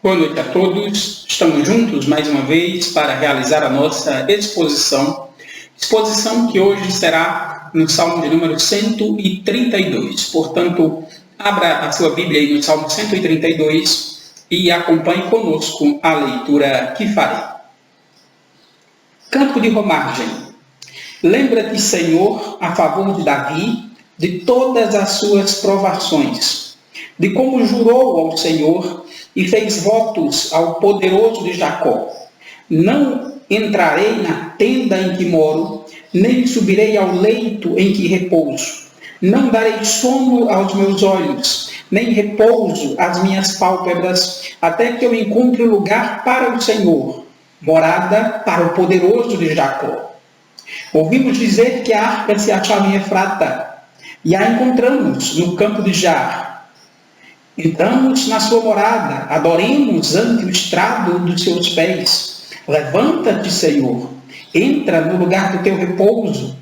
Boa noite a todos. Estamos juntos mais uma vez para realizar a nossa exposição que hoje será no Salmo de número 132. Portanto, abra a sua Bíblia aí no Salmo 132 e acompanhe conosco a leitura que farei. Canto de romagem. Lembra-te, Senhor, a favor de Davi, de todas as suas provações, de como jurou ao Senhor e fez votos ao poderoso de Jacó. Não entrarei na tenda em que moro, nem subirei ao leito em que repouso. Não darei sono aos meus olhos, nem repouso às minhas pálpebras, até que eu encontre lugar para o Senhor, morada para o poderoso de Jacó. Ouvimos dizer que a arca se achava em Efrata, e a encontramos no campo de Jar. Entramos na sua morada, adoremos ante o estrado dos seus pés. Levanta-te, Senhor, entra no lugar do teu repouso,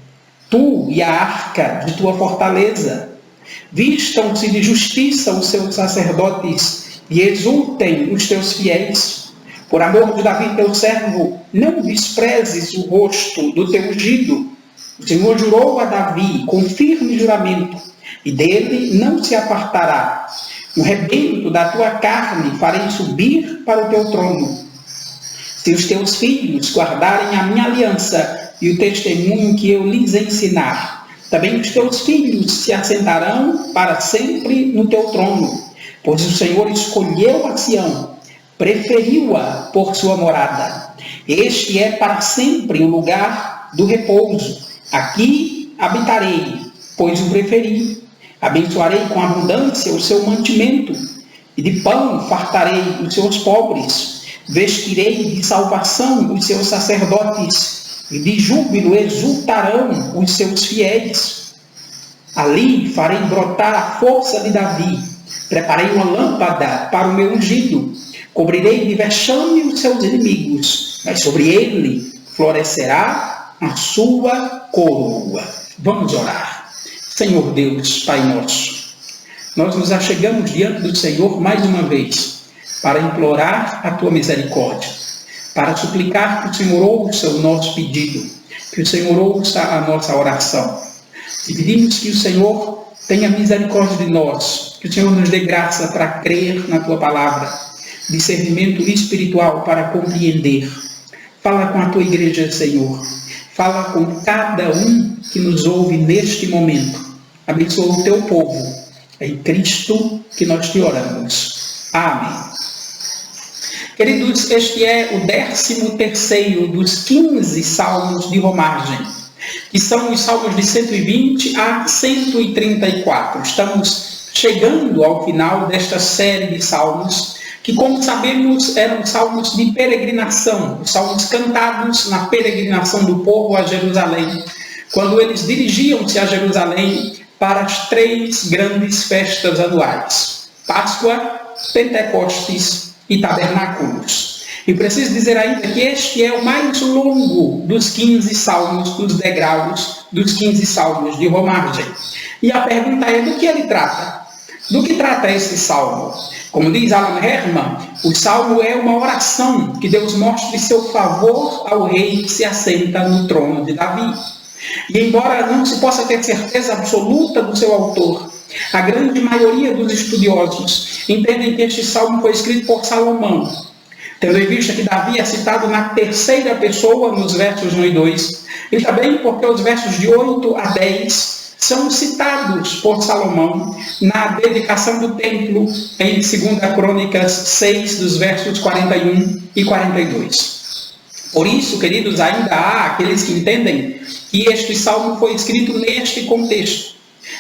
tu e a arca de tua fortaleza. Vistam-se de justiça os seus sacerdotes e exultem os teus fiéis. Por amor de Davi, teu servo, não desprezes o rosto do teu ungido. O Senhor jurou a Davi com firme juramento, e dele não se apartará. No rebento da tua carne farei subir para o teu trono. Se os teus filhos guardarem a minha aliança e o testemunho que eu lhes ensinar, também os teus filhos se assentarão para sempre no teu trono, pois o Senhor escolheu a Sião, preferiu-a por sua morada. Este é para sempre o lugar do repouso. Aqui habitarei, pois o preferi. Abençoarei com abundância o seu mantimento, e de pão fartarei os seus pobres. Vestirei de salvação os seus sacerdotes, e de júbilo exultarão os seus fiéis. Ali farei brotar a força de Davi. Preparei uma lâmpada para o meu ungido. Cobrirei de vexame os seus inimigos, mas sobre ele florescerá a sua coroa. Vamos orar. Senhor Deus, Pai nosso, nós nos achegamos diante do Senhor mais uma vez para implorar a Tua misericórdia, para suplicar que o Senhor ouça o nosso pedido, que o Senhor ouça a nossa oração. E pedimos que o Senhor tenha misericórdia de nós, que o Senhor nos dê graça para crer na Tua palavra, discernimento espiritual para compreender. Fala com a Tua igreja, Senhor. Fala com cada um que nos ouve neste momento. Abençoa o teu povo. É em Cristo que nós te oramos. Amém. Queridos, este é o 13º dos 15 salmos de romagem, que são os salmos de 120 a 134. Estamos chegando ao final desta série de salmos, que, como sabemos, eram salmos de peregrinação, os salmos cantados na peregrinação do povo a Jerusalém, quando eles dirigiam-se a Jerusalém para as 3 grandes festas anuais: Páscoa, Pentecostes e Tabernáculos. E preciso dizer ainda que este é o mais longo dos 15 salmos, dos degraus dos 15 salmos de romagem. E a pergunta é: do que ele trata? Do que trata esse salmo? Como diz Alan Herman, o salmo é uma oração que Deus mostre seu favor ao rei que se assenta no trono de Davi. E embora não se possa ter certeza absoluta do seu autor, a grande maioria dos estudiosos entendem que este salmo foi escrito por Salomão, tendo em vista que Davi é citado na 3ª pessoa nos versos 1 e 2, e também porque os versos de 8 a 10 são citados por Salomão na dedicação do templo em 2 Crônicas 6, dos versos 41 e 42. Por isso, queridos, ainda há aqueles que entendem que este salmo foi escrito neste contexto.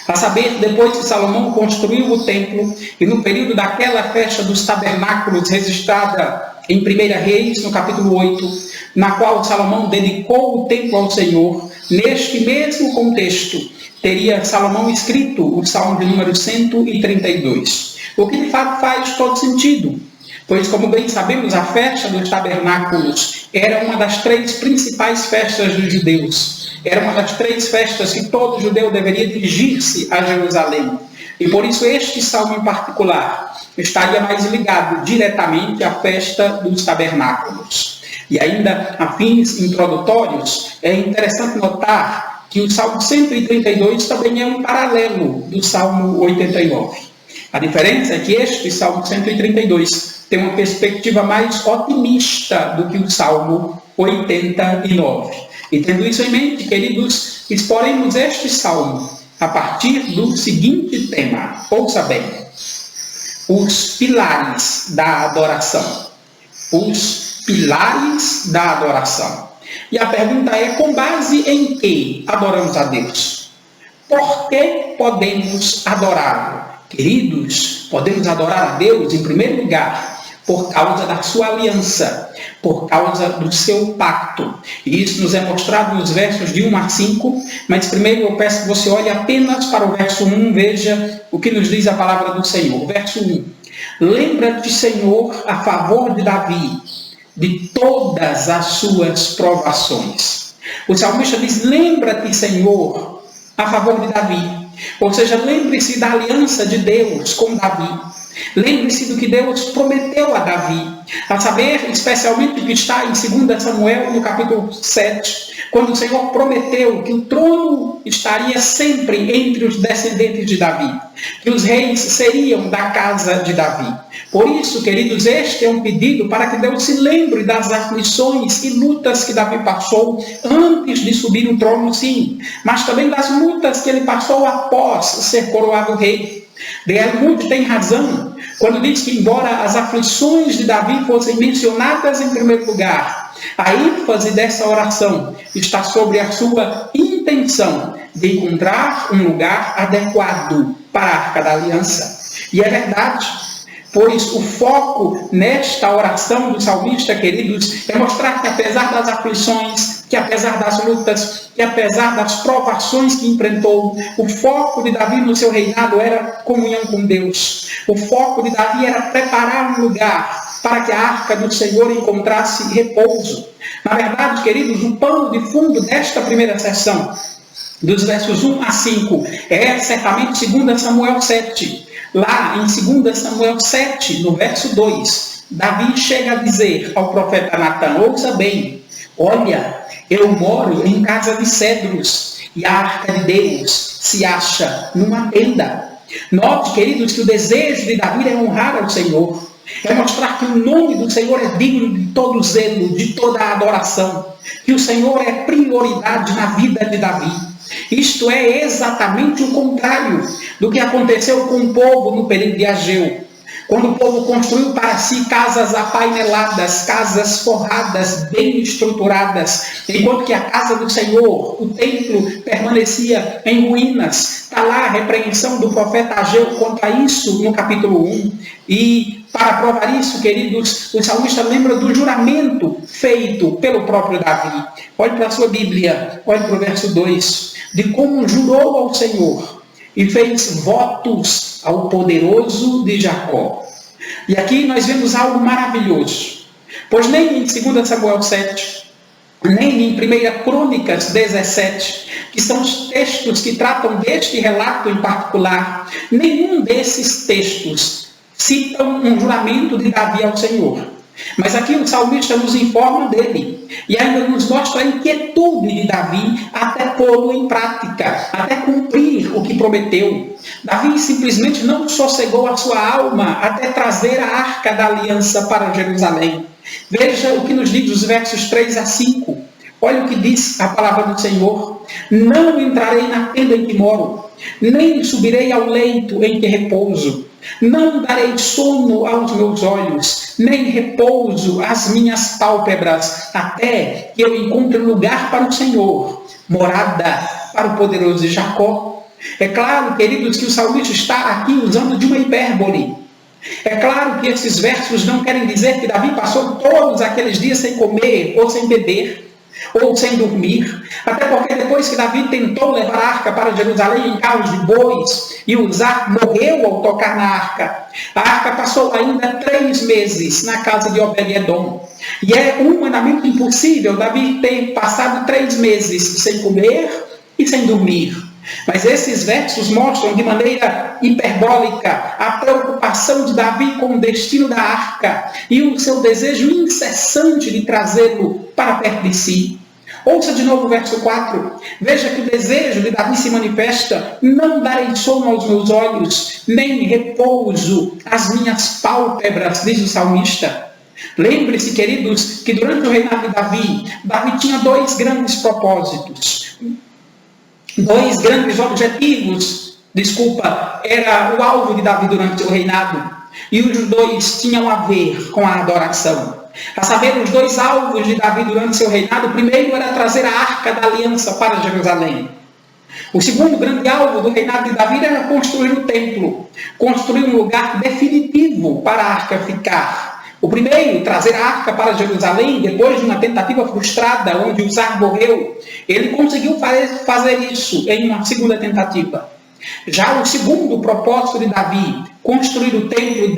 A saber, depois que Salomão construiu o templo, e no período daquela festa dos tabernáculos registrada em 1 Reis, no capítulo 8, na qual Salomão dedicou o templo ao Senhor, neste mesmo contexto, teria Salomão escrito o Salmo de número 132. O que de fato faz todo sentido, pois, como bem sabemos, a festa dos tabernáculos era uma das 3 principais festas dos judeus. Era uma das 3 festas que todo judeu deveria dirigir-se a Jerusalém. E por isso este salmo em particular estaria mais ligado diretamente à festa dos tabernáculos. E ainda, a fins introdutórios, é interessante notar que o Salmo 132 também é um paralelo do Salmo 89. A diferença é que este Salmo 132 tem uma perspectiva mais otimista do que o Salmo 89. E tendo isso em mente, queridos, exporemos este Salmo a partir do seguinte tema. Ouça bem: os pilares da adoração. Os pilares da adoração. E a pergunta é: com base em que adoramos a Deus? Por que podemos adorá-lo? Queridos, podemos adorar a Deus, em primeiro lugar, por causa da sua aliança, por causa do seu pacto. E isso nos é mostrado nos versos de 1 a 5, mas primeiro eu peço que você olhe apenas para o verso 1, veja o que nos diz a palavra do Senhor. Verso 1: lembra-te, Senhor, a favor de Davi, de todas as suas provações. O salmista diz: lembra-te, Senhor, a favor de Davi. Ou seja, lembre-se da aliança de Deus com Davi. Lembre-se do que Deus prometeu a Davi, a saber, especialmente o que está em 2 Samuel, no capítulo 7, quando o Senhor prometeu que o trono estaria sempre entre os descendentes de Davi, que os reis seriam da casa de Davi. Por isso, queridos, este é um pedido para que Deus se lembre das aflições e lutas que Davi passou antes de subir o trono, sim, mas também das lutas que ele passou após ser coroado rei. D.L. Moody tem razão quando diz que, embora as aflições de Davi fossem mencionadas em primeiro lugar, a ênfase dessa oração está sobre a sua intenção de encontrar um lugar adequado para a Arca da Aliança. E é verdade, pois o foco nesta oração do salmista, queridos, é mostrar que apesar das aflições, que apesar das lutas, que apesar das provações que enfrentou, o foco de Davi no seu reinado era comunhão com Deus. O foco de Davi era preparar um lugar para que a arca do Senhor encontrasse repouso. Na verdade, queridos, o pano de fundo desta primeira sessão, dos versos 1 a 5, é certamente 2 Samuel 7. Lá em 2 Samuel 7, no verso 2, Davi chega a dizer ao profeta Natã: ouça bem, olha, eu moro em casa de cedros e a arca de Deus se acha numa tenda. Note, queridos, que o desejo de Davi é honrar ao Senhor, é mostrar que o nome do Senhor é digno de todo zelo, de toda a adoração, que o Senhor é prioridade na vida de Davi. Isto é exatamente o contrário do que aconteceu com o povo no período de Ageu, quando o povo construiu para si casas apaineladas, casas forradas, bem estruturadas, enquanto que a casa do Senhor, o templo, permanecia em ruínas. Está lá a repreensão do profeta Ageu quanto a isso no capítulo 1. E para provar isso, queridos, o salmista lembra do juramento feito pelo próprio Davi. Olhe para a sua Bíblia, olhe para o verso 2, de como jurou ao Senhor e fez votos ao poderoso de Jacó. E aqui nós vemos algo maravilhoso, pois nem em 2 Samuel 7, nem em 1 Crônicas 17, que são os textos que tratam deste relato em particular, nenhum desses textos citam um juramento de Davi ao Senhor. Mas aqui o salmista nos informa dele e ainda nos mostra a inquietude de Davi até pô-lo em prática, até cumprir o que prometeu. Davi simplesmente não sossegou a sua alma até trazer a arca da aliança para Jerusalém. Veja o que nos diz os versos 3 a 5. Olha o que diz a palavra do Senhor: não entrarei na tenda em que moro, nem subirei ao leito em que repouso. Não darei sono aos meus olhos, nem repouso às minhas pálpebras, até que eu encontre lugar para o Senhor, morada para o poderoso de Jacó. É claro, queridos, que o salmista está aqui usando de uma hipérbole. É claro que esses versos não querem dizer que Davi passou todos aqueles dias sem comer ou sem beber, ou sem dormir, até porque depois que Davi tentou levar a arca para Jerusalém em carros de bois e Uzá morreu ao tocar na arca, a arca passou ainda 3 meses na casa de Obed-edom. E é humanamente impossível Davi ter passado 3 meses sem comer e sem dormir. Mas esses versos mostram de maneira hiperbólica a preocupação de Davi com o destino da arca e o seu desejo incessante de trazê-lo para perto de si. Ouça de novo o verso 4. Veja que o desejo de Davi se manifesta: não darei sono aos meus olhos, nem repouso às minhas pálpebras, diz o salmista. Lembre-se, queridos, que durante o reinado de Davi tinha dois grandes propósitos. Dois grandes objetivos, era o alvo de Davi durante o reinado. E os dois tinham a ver com a adoração. A saber, os dois alvos de Davi durante seu reinado, o primeiro era trazer a arca da aliança para Jerusalém. O segundo grande alvo do reinado de Davi era construir o templo, construir um lugar definitivo para a arca ficar. O primeiro, trazer a arca para Jerusalém, depois de uma tentativa frustrada, onde Uzá morreu, ele conseguiu fazer isso em uma segunda tentativa. Já o segundo propósito de Davi, construir o templo,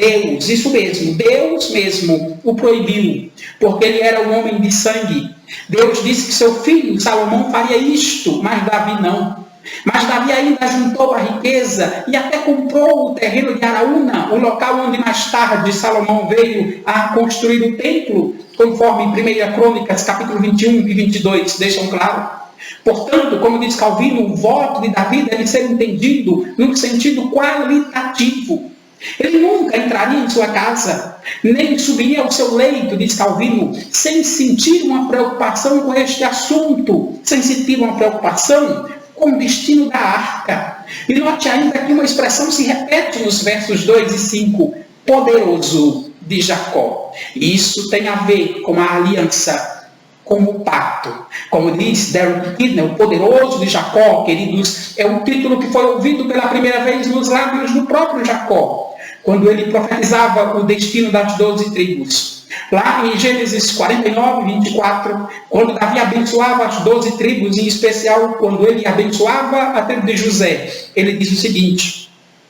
Deus mesmo o proibiu, porque ele era um homem de sangue. Deus disse que seu filho Salomão faria isto, mas Davi não. Mas Davi ainda juntou a riqueza e até comprou o terreno de Araúna, o local onde mais tarde Salomão veio a construir o templo, conforme 1 Crônicas, capítulo 21 e 22, deixam claro. Portanto, como diz Calvino, o voto de Davi deve ser entendido num sentido qualitativo. Ele nunca entraria em sua casa, nem subiria ao seu leito, diz Calvino, sem sentir uma preocupação com este assunto, sem sentir uma preocupação com o destino da arca. E note ainda que uma expressão se repete nos versos 2 e 5, poderoso de Jacó. E isso tem a ver com a aliança, com o pacto. Como diz Derek Kidner, o poderoso de Jacó, queridos, é um título que foi ouvido pela primeira vez nos lábios do próprio Jacó, quando ele profetizava o destino das 12 tribos. Lá em Gênesis 49, 24, quando Davi abençoava as 12 tribos, em especial quando ele abençoava a tribo de José, ele diz o seguinte: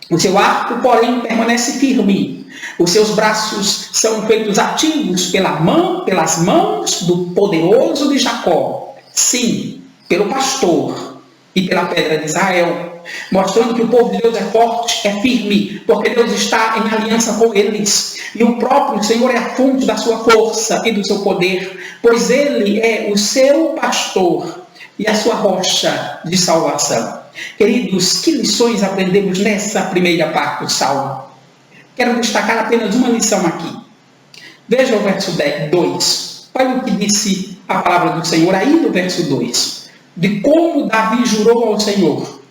o seu arco, porém, permanece firme, os seus braços são feitos ativos pelas mãos do poderoso de Jacó, sim, pelo pastor e pela pedra de Israel, mostrando que o povo de Deus é forte, é firme, porque Deus está em aliança com eles. E o próprio Senhor é a fonte da sua força e do seu poder, pois Ele é o seu pastor e a sua rocha de salvação. Queridos, que lições aprendemos nessa primeira parte do Salmo? Quero destacar apenas uma lição aqui. Veja o verso 2. Olha o que disse a palavra do Senhor aí no verso 2. De como Davi jurou ao Senhor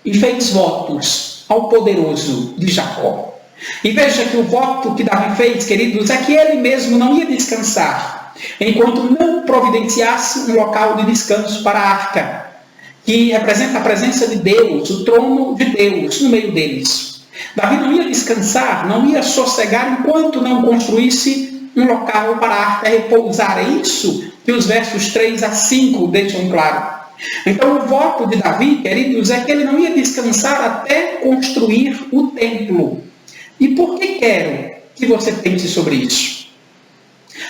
e fez votos ao poderoso de Jacó. E veja que o voto que Davi fez, queridos, é que ele mesmo não ia descansar, enquanto não providenciasse um local de descanso para a arca, que representa a presença de Deus, o trono de Deus no meio deles. Davi não ia descansar, não ia sossegar enquanto não construísse um local para a arca repousar. É isso que os versos 3 a 5 deixam claro. Então, o voto de Davi, queridos, é que ele não ia descansar até construir o templo. E por que quero que você pense sobre isso?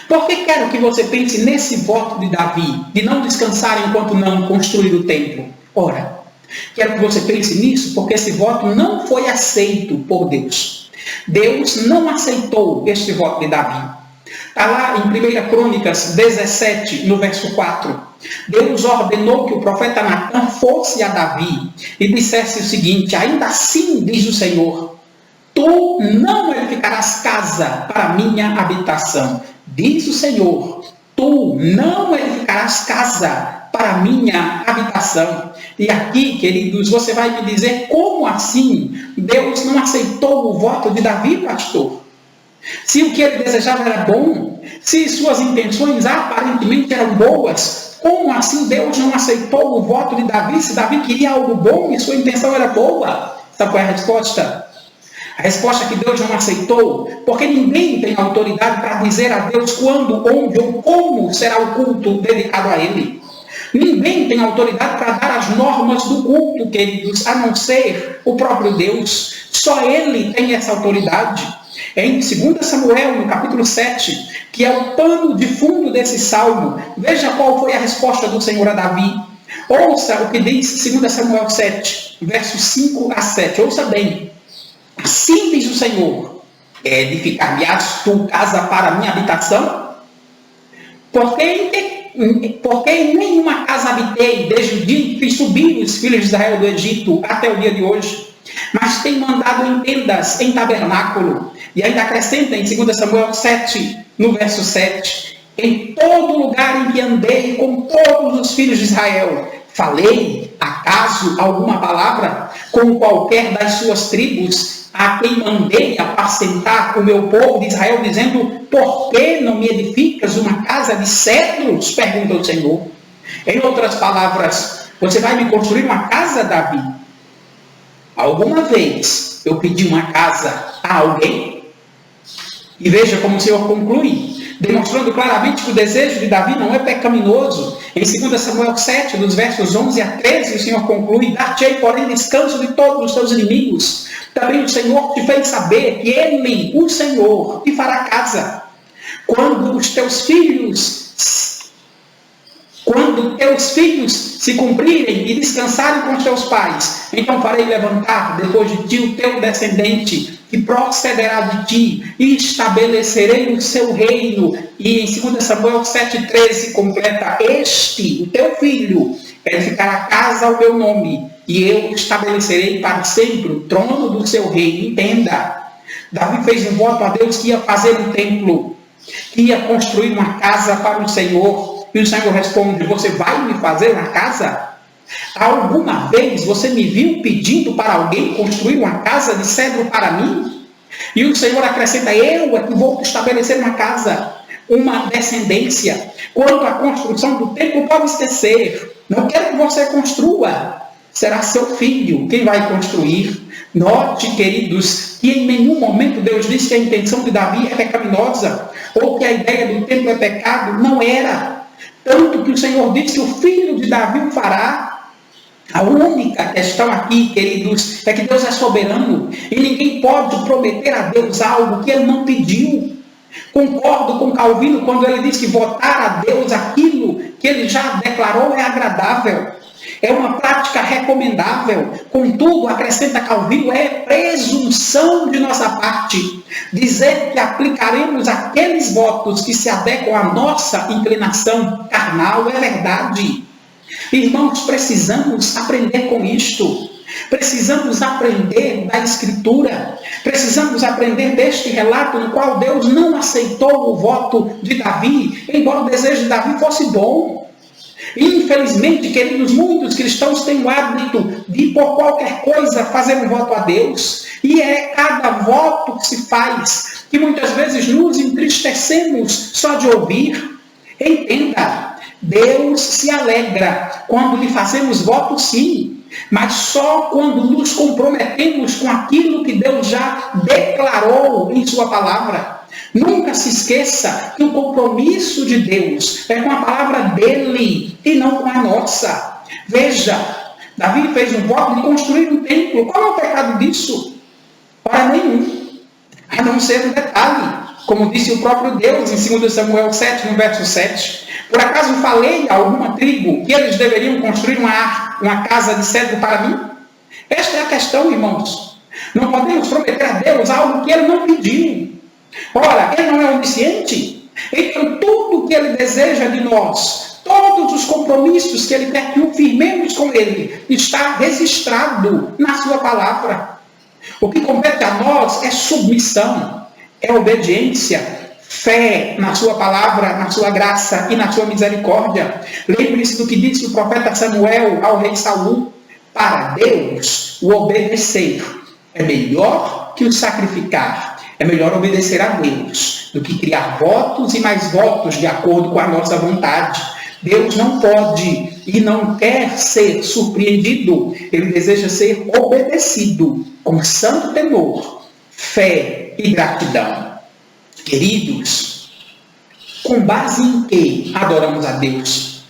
Por que quero que você pense nesse voto de Davi, de não descansar enquanto não construir o templo? Ora, quero que você pense nisso, porque esse voto não foi aceito por Deus. Deus não aceitou este voto de Davi. Está lá em 1 Crônicas 17, no verso 4. Deus ordenou que o profeta Natã fosse a Davi e dissesse o seguinte: ainda assim, diz o Senhor, tu não edificarás casa para minha habitação. Diz o Senhor, tu não edificarás casa para minha habitação. E aqui, queridos, você vai me dizer, como assim Deus não aceitou o voto de Davi, pastor? Se o que ele desejava era bom, se suas intenções aparentemente eram boas, como assim Deus não aceitou o voto de Davi, se Davi queria algo bom e sua intenção era boa? Sabe qual é a resposta? A resposta é que Deus não aceitou, porque ninguém tem autoridade para dizer a Deus quando, onde ou como será o culto dedicado a Ele. Ninguém tem autoridade para dar as normas do culto, queridos, a não ser o próprio Deus. Só Ele tem essa autoridade. Em 2 Samuel, no capítulo 7, que é o pano de fundo desse salmo, veja qual foi a resposta do Senhor a Davi. Ouça o que diz 2 Samuel 7, versos 5 a 7. Ouça bem. Assim diz o Senhor: edificar-me-ás tu casa para a minha habitação? Porque em nenhuma casa habitei desde o dia que fiz subir os filhos de Israel do Egito até o dia de hoje, mas tenho mandado em tendas, em tabernáculo. E ainda acrescenta em 2 Samuel 7, no verso 7, em todo lugar em que andei com todos os filhos de Israel, falei, acaso, alguma palavra com qualquer das suas tribos, a quem mandei apacentar o meu povo de Israel, dizendo: por que não me edificas uma casa de cedros? Pergunta o Senhor. Em outras palavras, você vai me construir uma casa, Davi? Alguma vez eu pedi uma casa a alguém? E veja como o Senhor conclui, demonstrando claramente que o desejo de Davi não é pecaminoso. Em 2 Samuel 7, dos versos 11 a 13, o Senhor conclui: dar-te-ei, porém, descanso de todos os teus inimigos. Também o Senhor te fez saber que Ele, o Senhor, te fará casa. Quando teus filhos se cumprirem e descansarem com os teus pais, então farei levantar depois de ti o teu descendente, que procederá de ti, e estabelecerei o seu reino. E em 2 Samuel 7,13 completa: este, o teu filho, edificará casa ao meu nome, e eu estabelecerei para sempre o trono do seu reino. Entenda, Davi fez um voto a Deus que ia fazer um templo, que ia construir uma casa para o Senhor. E o Senhor responde: você vai me fazer uma casa? Alguma vez você me viu pedindo para alguém construir uma casa de cedro para mim? E o Senhor acrescenta: eu é que vou estabelecer uma casa, uma descendência. Quanto à construção do templo, pode esquecer. Não quero que você construa. Será seu filho quem vai construir. Note, queridos, que em nenhum momento Deus disse que a intenção de Davi é pecaminosa, ou que a ideia do templo é pecado. Não era. Tanto que o Senhor disse que o filho de Davi o fará. A única questão aqui, queridos, é que Deus é soberano e ninguém pode prometer a Deus algo que Ele não pediu. Concordo com Calvino quando ele diz que votar a Deus aquilo que Ele já declarou é agradável. É uma prática recomendável. Contudo, acrescenta Calvino, é presunção de nossa parte dizer que aplicaremos aqueles votos que se adequam à nossa inclinação carnal. É verdade. Irmãos, precisamos aprender com isto. Precisamos aprender da Escritura. Precisamos aprender deste relato no qual Deus não aceitou o voto de Davi, embora o desejo de Davi fosse bom. Infelizmente, queridos, muitos cristãos têm o hábito de, por qualquer coisa, fazer um voto a Deus. E é cada voto que se faz que muitas vezes nos entristecemos só de ouvir. Entenda, Deus se alegra quando lhe fazemos voto, sim, mas só quando nos comprometemos com aquilo que Deus já declarou em sua palavra. Nunca se esqueça que o compromisso de Deus é com a palavra dele e não com a nossa. Veja, Davi fez um voto de construir um templo. Qual é o pecado disso? Ora, nenhum. A não ser um detalhe, como disse o próprio Deus em 2 Samuel 7, no verso 7. Por acaso falei a alguma tribo que eles deveriam construir uma casa de cedro para mim? Esta é a questão, irmãos. Não podemos prometer a Deus algo que Ele não pediu. Ora, Ele não é onisciente? Então, tudo que Ele deseja de nós, todos os compromissos que Ele quer que o firmemos com Ele, está registrado na sua palavra. O que compete a nós é submissão, é obediência, fé na sua palavra, na sua graça e na sua misericórdia. Lembre-se do que disse o profeta Samuel ao rei Saul: para Deus, o obedecer é melhor que o sacrificar. É melhor obedecer a Deus do que criar votos e mais votos de acordo com a nossa vontade. Deus não pode e não quer ser surpreendido. Ele deseja ser obedecido com santo temor, fé e gratidão. Queridos, com base em que adoramos a Deus?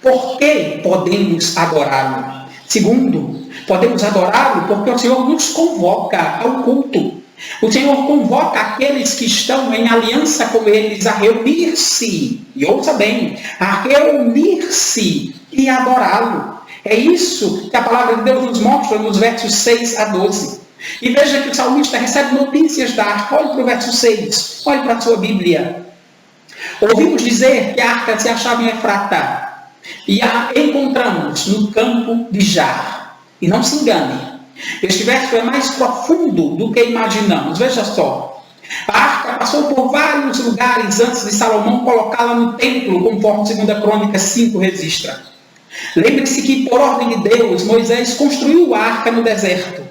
Por que podemos adorá-lo? Segundo, podemos adorá-lo porque o Senhor nos convoca ao culto. O Senhor convoca aqueles que estão em aliança com eles a reunir-se, e ouça bem, a reunir-se e adorá-lo. É isso que a palavra de Deus nos mostra nos versos 6 a 12. E veja que o salmista recebe notícias da arca. Olhe para o verso 6, olhe para a sua Bíblia. Ouvimos dizer que a arca se achava em Efrata, e a encontramos no campo de Jar. E não se engane, este verso é mais profundo do que imaginamos. Veja só, a arca passou por vários lugares antes de Salomão colocá-la no templo, conforme 2 Crônicas 5 registra. Lembre-se que, por ordem de Deus, Moisés construiu a arca no deserto.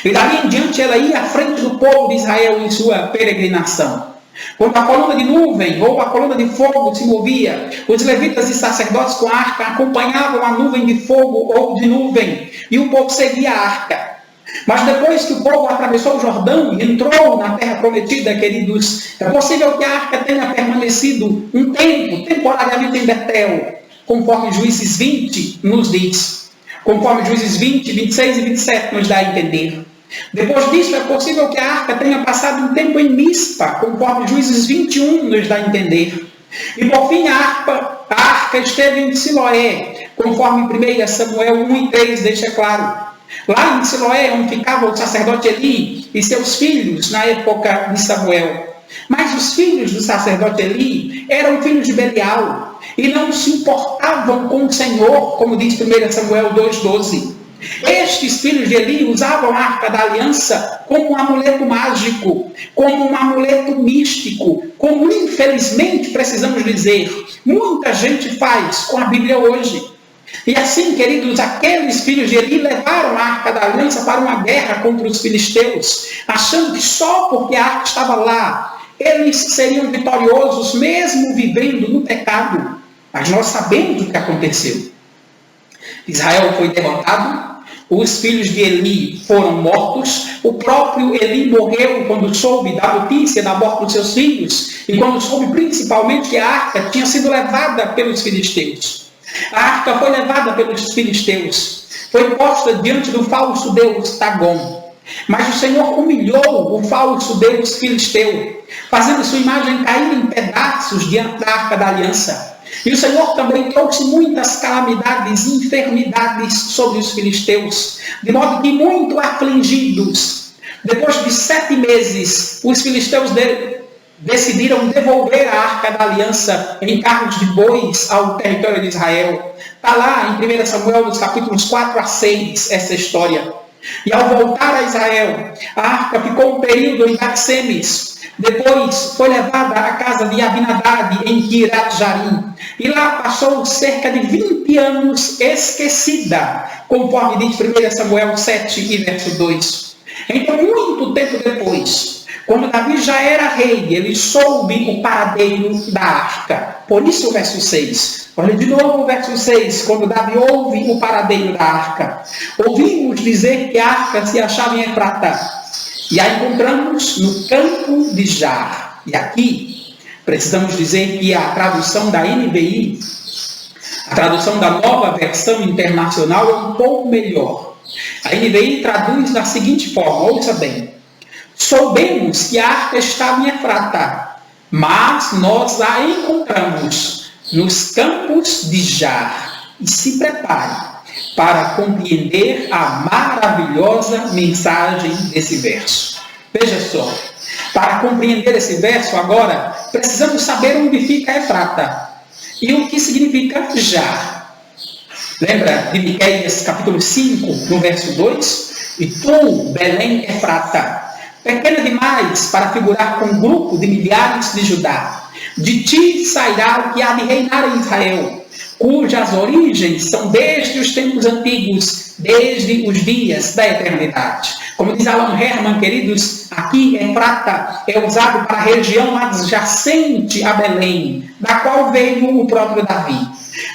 E dali em diante ela ia à frente do povo de Israel em sua peregrinação. Quando a coluna de nuvem ou a coluna de fogo se movia, os levitas e sacerdotes com a arca acompanhavam a nuvem de fogo ou de nuvem, e o povo seguia a arca. Mas depois que o povo atravessou o Jordão e entrou na terra prometida, queridos, é possível que a arca tenha permanecido um tempo, temporariamente em Betel, conforme Juízes 20 nos diz. Conforme Juízes 20, 26 e 27 nos dá a entender. Depois disso, é possível que a arca tenha passado um tempo em Mispa, conforme Juízes 21 nos dá a entender. E por fim, a arca esteve em Siloé, conforme 1 Samuel 1 e 3 deixa claro. Lá em Siloé, onde ficava o sacerdote Eli e seus filhos na época de Samuel. Mas os filhos do sacerdote Eli eram filhos de Belial e não se importavam com o Senhor, como diz 1 Samuel 2,12. Estes filhos de Eli usavam a arca da aliança como um amuleto mágico, como um amuleto místico, como infelizmente precisamos dizer, muita gente faz com a Bíblia hoje. E assim, queridos, aqueles filhos de Eli levaram a arca da aliança para uma guerra contra os filisteus, achando que só porque a arca estava lá, eles seriam vitoriosos, mesmo vivendo no pecado. Mas nós sabemos o que aconteceu. Israel foi derrotado, os filhos de Eli foram mortos, o próprio Eli morreu quando soube da notícia da morte dos seus filhos, e quando soube principalmente que a arca tinha sido levada pelos filisteus. A arca foi levada pelos filisteus, foi posta diante do falso deus Dagon. Mas o Senhor humilhou o falso deus filisteu, fazendo sua imagem cair em pedaços diante da arca da aliança. E o Senhor também trouxe muitas calamidades e enfermidades sobre os filisteus, de modo que, muito afligidos, depois de 7 meses, os filisteus decidiram devolver a arca da aliança em carros de bois ao território de Israel. Está lá em 1 Samuel, nos capítulos 4 a 6, essa história. E ao voltar a Israel, a arca ficou um período em Bet-Semes. Depois foi levada à casa de Abinadab em Kiriat-Jarim. E lá passou cerca de 20 anos esquecida, conforme diz 1 Samuel 7 e verso 2. Então, muito tempo depois, quando Davi já era rei, ele soube o paradeiro da arca. Por isso o verso 6. Olha de novo o verso 6, quando Davi ouve o paradeiro da arca. Ouvimos dizer que a arca se achava em Efrata. E a encontramos no campo de Jar. E aqui, precisamos dizer que a tradução da NVI, a tradução da Nova Versão Internacional, é um pouco melhor. A NVI traduz da seguinte forma, ouça bem. Soubemos que a arca estava em Efrata, mas nós a encontramos nos campos de Jar. E se prepare para compreender a maravilhosa mensagem desse verso. Veja só, para compreender esse verso agora, precisamos saber onde fica Efrata e o que significa Jar. Lembra de Miqueias capítulo 5, no verso 2? E tu, Belém Efrata, pequena demais para figurar com um grupo de milhares de Judá, de ti sairá o que há de reinar em Israel, cujas origens são desde os tempos antigos, desde os dias da eternidade. Como diz Alan Herman, queridos, aqui Efrata é usado para a região adjacente a Belém, da qual veio o próprio Davi.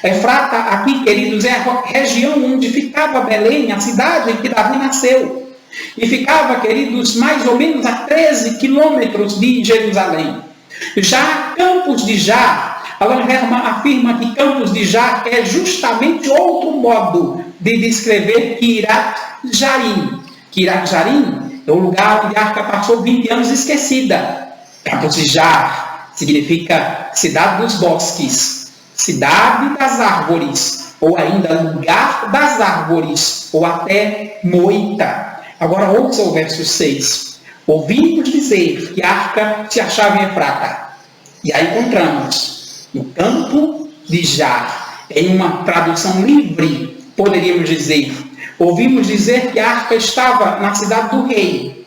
Efrata aqui, queridos, é a região onde ficava Belém, a cidade em que Davi nasceu. E ficava, queridos, mais ou menos a 13 quilômetros de Jerusalém. Já Campos de Jar, Alan Herman afirma que Campos de Jar é justamente outro modo de descrever Kiriat-Jarim. Kiriat-Jarim é o lugar onde a arca passou 20 anos esquecida. Campos de Jar significa cidade dos bosques, cidade das árvores, ou ainda lugar das árvores, ou até moita. Agora ouça o verso 6. Ouvimos dizer que a arca se achava em Efrata. E aí encontramos no campo de Jar, em uma tradução livre, poderíamos dizer. Ouvimos dizer que a arca estava na cidade do rei,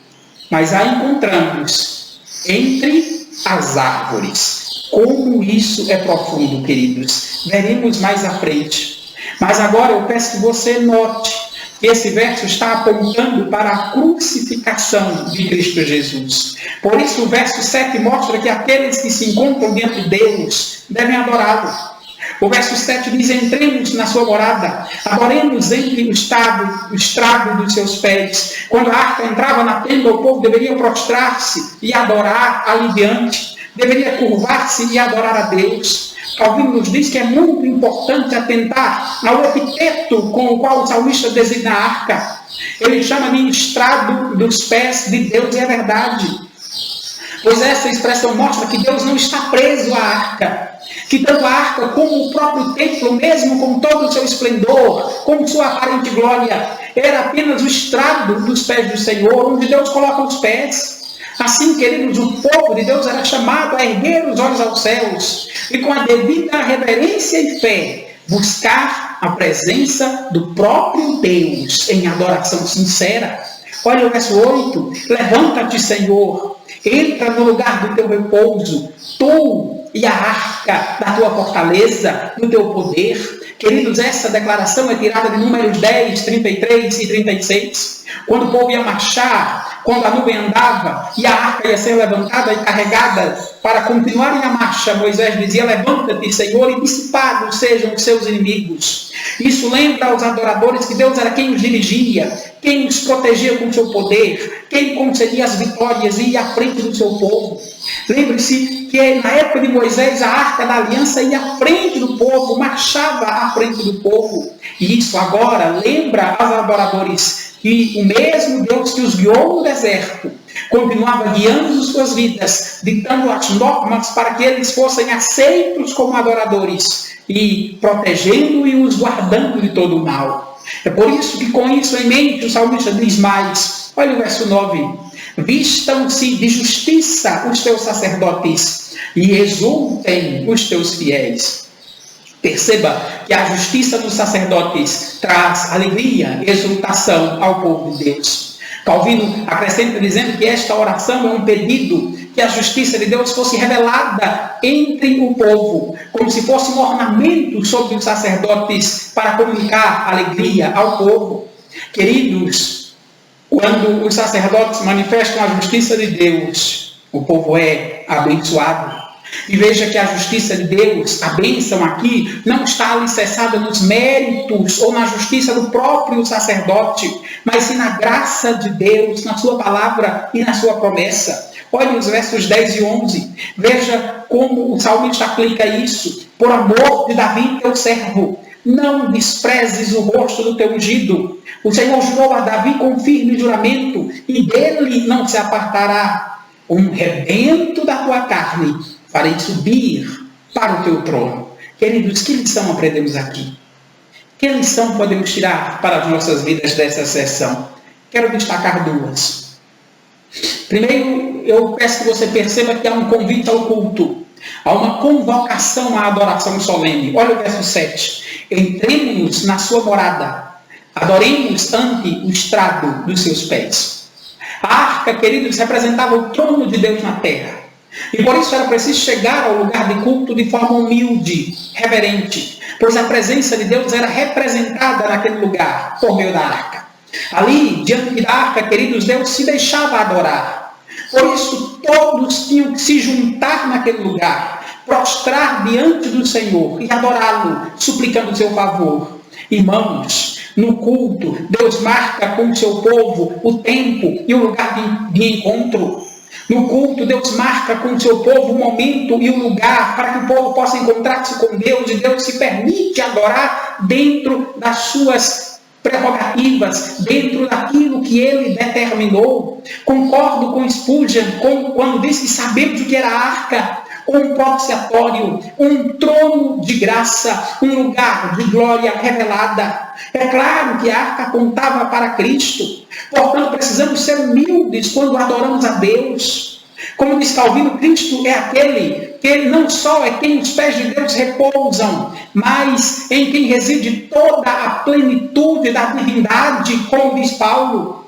mas a encontramos entre as árvores. Como isso é profundo, queridos. Veremos mais à frente. Mas agora eu peço que você note que esse verso está apontando para a crucificação de Cristo Jesus. Por isso o verso 7 mostra que aqueles que se encontram diante de Deus devem adorá-lo. O verso 7 diz: entremos na sua morada, adoremos entre o estrado dos seus pés. Quando a arca entrava na tenda, o povo deveria prostrar-se e adorar ali diante, deveria curvar-se e adorar a Deus. Calvino nos diz que é muito importante atentar ao epiteto com o qual o salmista designa a arca. Ele chama de estrado dos pés de Deus, e é verdade. Pois essa expressão mostra que Deus não está preso à arca, que tanto a arca como o próprio templo, mesmo com todo o seu esplendor, com sua aparente glória, era apenas o estrado dos pés do Senhor, onde Deus coloca os pés. Assim, queridos, o povo de Deus era chamado a erguer os olhos aos céus e, com a devida reverência e fé, buscar a presença do próprio Deus em adoração sincera. Olha o verso 8: levanta-te, Senhor, entra no lugar do teu repouso, tu e a arca da tua fortaleza, do teu poder. Queridos, essa declaração é tirada de Números 10, 33 e 36. Quando o povo ia marchar, quando a nuvem andava e a arca ia ser levantada e carregada para continuarem a marcha, Moisés dizia: levanta-te, Senhor, e dissipados sejam os seus inimigos. Isso lembra aos adoradores que Deus era quem os dirigia, quem os protegia com o seu poder, quem concedia as vitórias e ia à frente do seu povo. Lembre-se que na época de Moisés a arca da aliança ia à frente do povo, marchava à frente do povo. E isso agora lembra aos adoradores que o mesmo Deus que os guiou no deserto continuava guiando suas vidas, ditando as normas para que eles fossem aceitos como adoradores e protegendo e os guardando de todo o mal. É por isso que, com isso em mente, o salmista diz mais. Olha o verso 9: vistam-se de justiça os teus sacerdotes e exultem os teus fiéis. Perceba que a justiça dos sacerdotes traz alegria e exultação ao povo de Deus. Calvino acrescenta dizendo que esta oração é um pedido que a justiça de Deus fosse revelada entre o povo, como se fosse um ornamento sobre os sacerdotes para comunicar alegria ao povo. Queridos, quando os sacerdotes manifestam a justiça de Deus, o povo é abençoado. E veja que a justiça de Deus, a bênção aqui, não está alicerçada nos méritos ou na justiça do próprio sacerdote, mas sim na graça de Deus, na sua palavra e na sua promessa. Olhe os versos 10 e 11. Veja como o salmista aplica isso. Por amor de Davi, teu servo, não desprezes o rosto do teu ungido. O Senhor jurou a Davi com firme juramento, e dele não se apartará. Um rebento da tua carne farei subir para o teu trono. Queridos, que lição aprendemos aqui? Que lição podemos tirar para as nossas vidas dessa sessão? Quero destacar duas. Primeiro, eu peço que você perceba que há um convite ao culto. Há uma convocação à adoração solene. Olha o verso 7. Entremos na sua morada, adoremos ante o estrado dos seus pés. A arca, queridos, representava o trono de Deus na terra. E por isso era preciso chegar ao lugar de culto de forma humilde, reverente, pois a presença de Deus era representada naquele lugar por meio da arca. Ali, diante da arca, queridos, Deus se deixava adorar. Por isso, todos tinham que se juntar naquele lugar, prostrar diante do Senhor e adorá-lo, suplicando o seu favor. Irmãos, no culto, Deus marca com o seu povo o tempo e o lugar de encontro. No culto, Deus marca com o seu povo o momento e o lugar para que o povo possa encontrar-se com Deus, e Deus se permite adorar dentro das suas prerrogativas, dentro daquilo que ele determinou. Concordo com Spurgeon quando diz que sabemos o que era a arca, um propiciatório, um trono de graça, um lugar de glória revelada. É claro que a arca apontava para Cristo, portanto precisamos ser humildes quando adoramos a Deus. Como diz Calvino, Cristo é aquele que não só é quem os pés de Deus repousam, mas em quem reside toda a plenitude da divindade, como diz Paulo.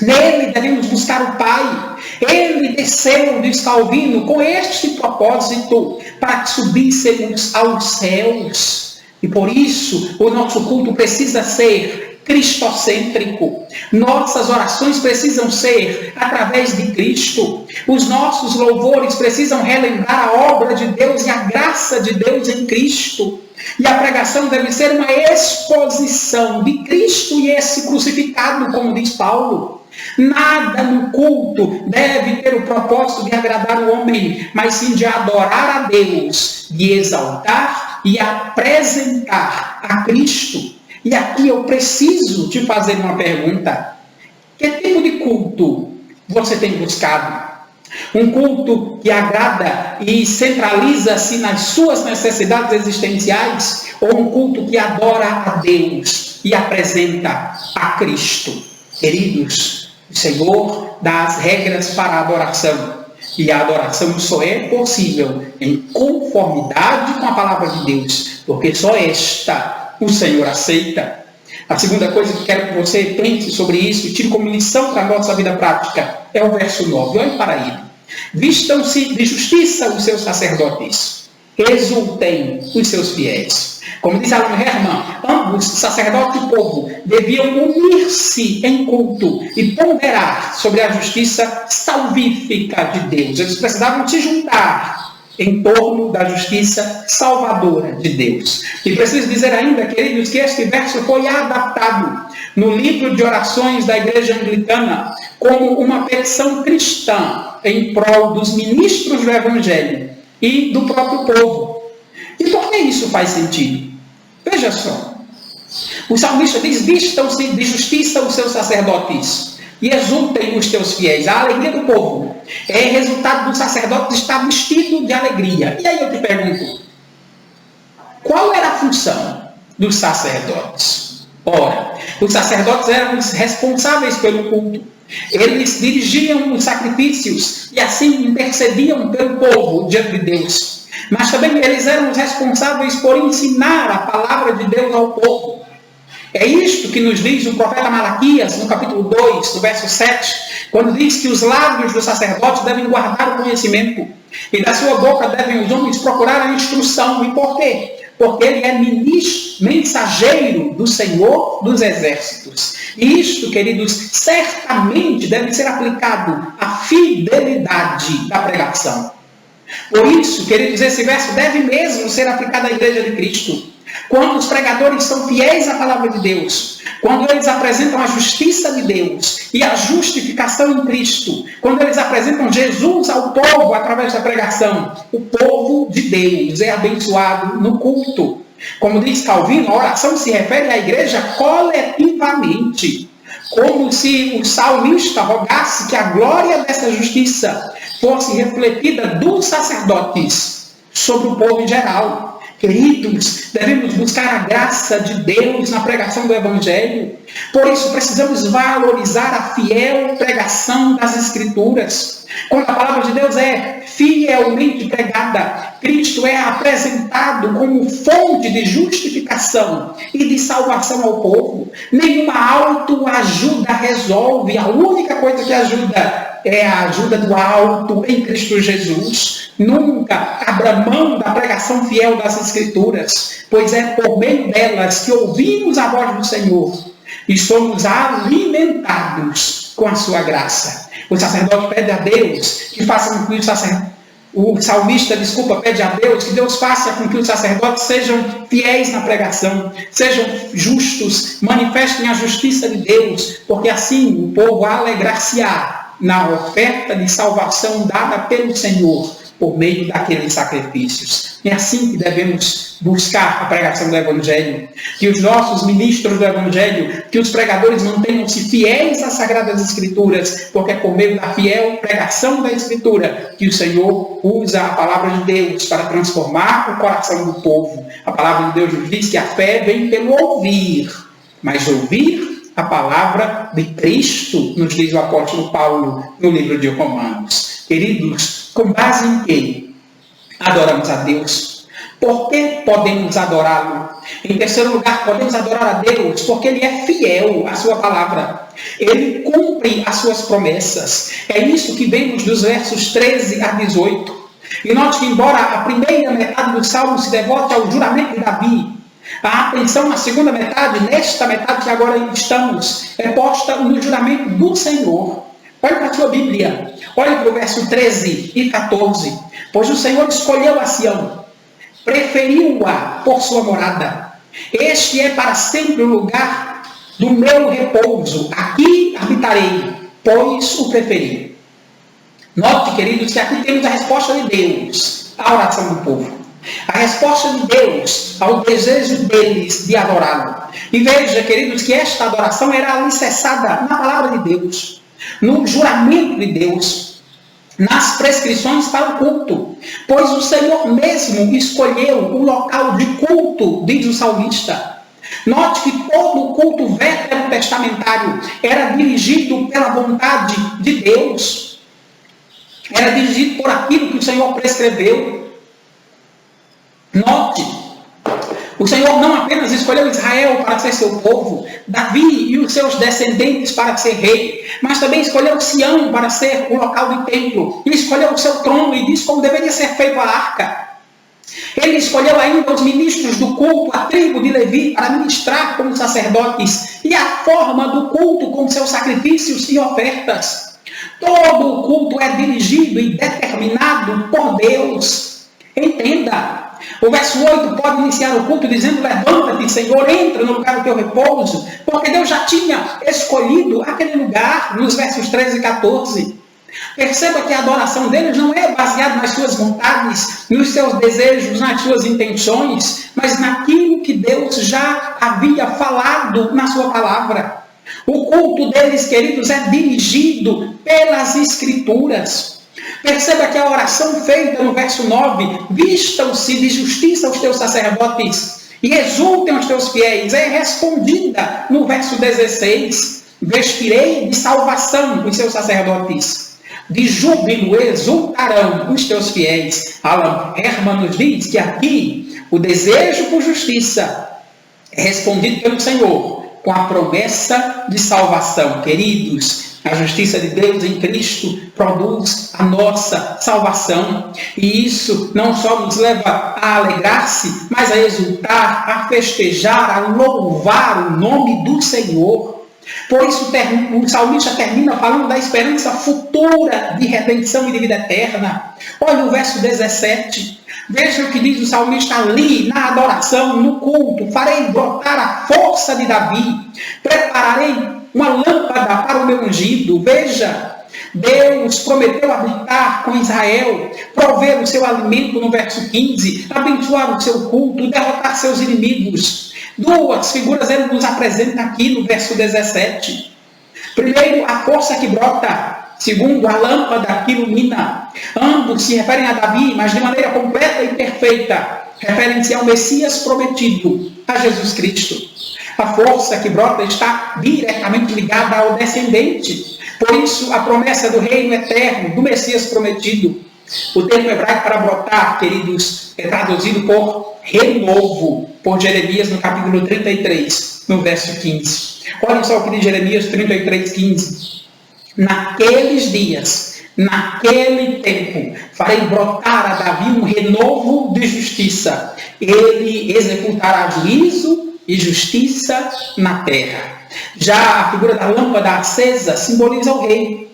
Nele devemos buscar o Pai. Ele desceu, diz Calvino, com este propósito, para que subíssemos aos céus. E por isso, o nosso culto precisa ser cristocêntrico. Nossas orações precisam ser através de Cristo. Os nossos louvores precisam relembrar a obra de Deus e a graça de Deus em Cristo. E a pregação deve ser uma exposição de Cristo e esse crucificado, como diz Paulo. Nada no culto deve ter o propósito de agradar o homem, mas sim de adorar a Deus, de exaltar e apresentar a Cristo. E aqui eu preciso te fazer uma pergunta. Que tipo de culto você tem buscado? Um culto que agrada e centraliza-se nas suas necessidades existenciais? Ou um culto que adora a Deus e apresenta a Cristo? Queridos, o Senhor dá as regras para a adoração. E a adoração só é possível em conformidade com a palavra de Deus, porque só esta o Senhor aceita. A segunda coisa que quero que você pense sobre isso e tire como lição para a nossa vida prática é o verso 9. Olhe para ele. Vistam-se de justiça os seus sacerdotes, exultem os seus fiéis. Como diz Alan Herman, ambos, sacerdote e povo, deviam unir-se em culto e ponderar sobre a justiça salvífica de Deus. Eles precisavam se juntar em torno da justiça salvadora de Deus. E preciso dizer ainda, queridos, que este verso foi adaptado no livro de orações da Igreja Anglicana como uma petição cristã em prol dos ministros do Evangelho e do próprio povo. E por que isso faz sentido? Veja só. O salmista diz: vistam-se de justiça os seus sacerdotes e exultem os teus fiéis. A alegria do povo é resultado do sacerdote estar vestido de alegria. E aí eu te pergunto, qual era a função dos sacerdotes? Ora, os sacerdotes eram os responsáveis pelo culto. Eles dirigiam os sacrifícios e assim intercediam pelo povo diante de Deus. Mas também eles eram os responsáveis por ensinar a palavra de Deus ao povo. É isto que nos diz o profeta Malaquias, no capítulo 2, no verso 7, quando diz que os lábios do sacerdote devem guardar o conhecimento, e da sua boca devem os homens procurar a instrução. E por quê? Porque ele é mensageiro do Senhor dos exércitos. E isto, queridos, certamente deve ser aplicado à fidelidade da pregação. Por isso, queridos, esse verso deve mesmo ser aplicado à Igreja de Cristo. Quando os pregadores são fiéis à palavra de Deus, quando eles apresentam a justiça de Deus e a justificação em Cristo, quando eles apresentam Jesus ao povo através da pregação, o povo de Deus é abençoado no culto. Como diz Calvino, a oração se refere à igreja coletivamente, como se o salmista rogasse que a glória dessa justiça fosse refletida dos sacerdotes sobre o povo em geral. Queridos, devemos buscar a graça de Deus na pregação do Evangelho. Por isso, precisamos valorizar a fiel pregação das Escrituras. Quando a palavra de Deus é fielmente pregada, Cristo é apresentado como fonte de justificação e de salvação ao povo. Nenhuma autoajuda resolve. A única coisa que ajuda é a ajuda do alto em Cristo Jesus. Nunca abra mão da pregação fiel das Escrituras, pois é por meio delas que ouvimos a voz do Senhor e somos alimentados com a sua graça. O sacerdote pede a Deus que faça com que o salmista, pede a Deus que Deus faça com que os sacerdotes sejam fiéis na pregação, sejam justos, manifestem a justiça de Deus, porque assim o povo alegrar-se-á na oferta de salvação dada pelo Senhor por meio daqueles sacrifícios. É assim que devemos buscar a pregação do Evangelho, que os nossos ministros do Evangelho, que os pregadores mantenham-se fiéis às Sagradas Escrituras, porque é por meio da fiel pregação da Escritura que o Senhor usa a palavra de Deus para transformar o coração do povo. A palavra de Deus nos diz que a fé vem pelo ouvir, mas ouvir a palavra de Cristo, nos diz o apóstolo Paulo no livro de Romanos. Queridos, com base em quem adoramos a Deus? Por que podemos adorá-lo? Em terceiro lugar, podemos adorar a Deus porque Ele é fiel à sua palavra. Ele cumpre as suas promessas. É isso que vemos dos versos 13 a 18. E note que, embora a primeira metade do Salmo se devote ao juramento de Davi, a atenção na segunda metade, nesta metade que agora estamos, é posta no juramento do Senhor. Olhe para a sua Bíblia. Olhe para o verso 13 e 14. Pois o Senhor escolheu a Sião, preferiu-a por sua morada. Este é para sempre o lugar do meu repouso. Aqui habitarei, pois o preferi. Note, queridos, que aqui temos a resposta de Deus à oração do povo. A resposta de Deus ao desejo deles de adorá-lo. E veja, queridos, que esta adoração era alicerçada na palavra de Deus, no juramento de Deus, nas prescrições para o culto. Pois o Senhor mesmo escolheu o local de culto, diz o salmista. Note que todo o culto veterotestamentário era dirigido pela vontade de Deus. Era dirigido por aquilo que o Senhor prescreveu. Note, o Senhor não apenas escolheu Israel para ser seu povo, Davi e os seus descendentes para ser rei, mas também escolheu Sião para ser o local do templo, e escolheu o seu trono e diz como deveria ser feita a arca. Ele escolheu ainda os ministros do culto, a tribo de Levi, para ministrar como sacerdotes, e a forma do culto com seus sacrifícios e ofertas. Todo o culto é dirigido e determinado por Deus. Entenda. O verso 8 pode iniciar o culto dizendo: levanta-te, Senhor, entra no lugar do teu repouso, porque Deus já tinha escolhido aquele lugar nos versos 13 e 14. Perceba que a adoração deles não é baseada nas suas vontades, nos seus desejos, nas suas intenções, mas naquilo que Deus já havia falado na sua palavra. O culto deles, queridos, é dirigido pelas Escrituras. Perceba que a oração feita no verso 9, vistam-se de justiça os teus sacerdotes e exultem os teus fiéis, é respondida no verso 16, vestirei de salvação os seus sacerdotes, de júbilo exultarão os teus fiéis. Alan Herman nos diz que aqui o desejo por justiça é respondido pelo Senhor com a promessa de salvação. Queridos, a justiça de Deus em Cristo produz a nossa salvação. E isso não só nos leva a alegrar-se, mas a exultar, a festejar, a louvar o nome do Senhor. Por isso o salmista termina falando da esperança futura de redenção e de vida eterna. Olha o verso 17. Veja o que diz o salmista ali, na adoração, no culto. Farei brotar a força de Davi. Prepararei uma lâmpada para o meu ungido. Veja, Deus prometeu habitar com Israel, prover o seu alimento no verso 15, abençoar o seu culto, derrotar seus inimigos. Duas figuras ele nos apresenta aqui no verso 17. Primeiro, a força que brota. Segundo, a lâmpada que ilumina. Ambos se referem a Davi, mas de maneira completa e perfeita. Referem-se ao Messias prometido, a Jesus Cristo. A força que brota está diretamente ligada ao descendente. Por isso, a promessa do reino eterno, do Messias prometido. O termo hebraico para brotar, queridos, é traduzido por renovo, por Jeremias no capítulo 33, no verso 15. Olha só o que diz Jeremias 33, 15. Naqueles dias, naquele tempo, farei brotar a Davi um renovo de justiça. Ele executará juízo e justiça na terra. Já a figura da lâmpada acesa simboliza o rei.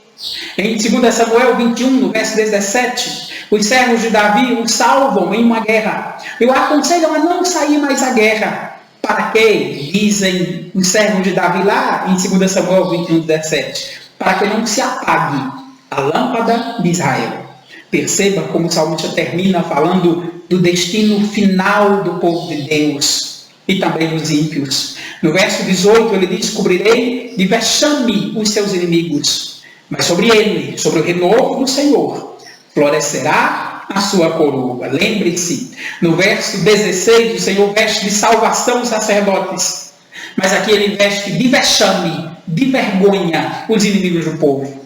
Em 2 Samuel 21, no verso 17, os servos de Davi o salvam em uma guerra e o aconselham a não sair mais à guerra. Para quê? Dizem os servos de Davi lá em 2 Samuel 21, 17. Para que não se apague a lâmpada de Israel. Perceba como o salmista termina falando do destino final do povo de Deus e também dos ímpios. No verso 18 ele diz: cobrirei de vexame os seus inimigos, mas sobre ele, sobre o renovo do Senhor, florescerá a sua coroa. Lembre-se, no verso 16 o Senhor veste de salvação os sacerdotes, mas aqui ele veste de vexame, de vergonha os inimigos do povo.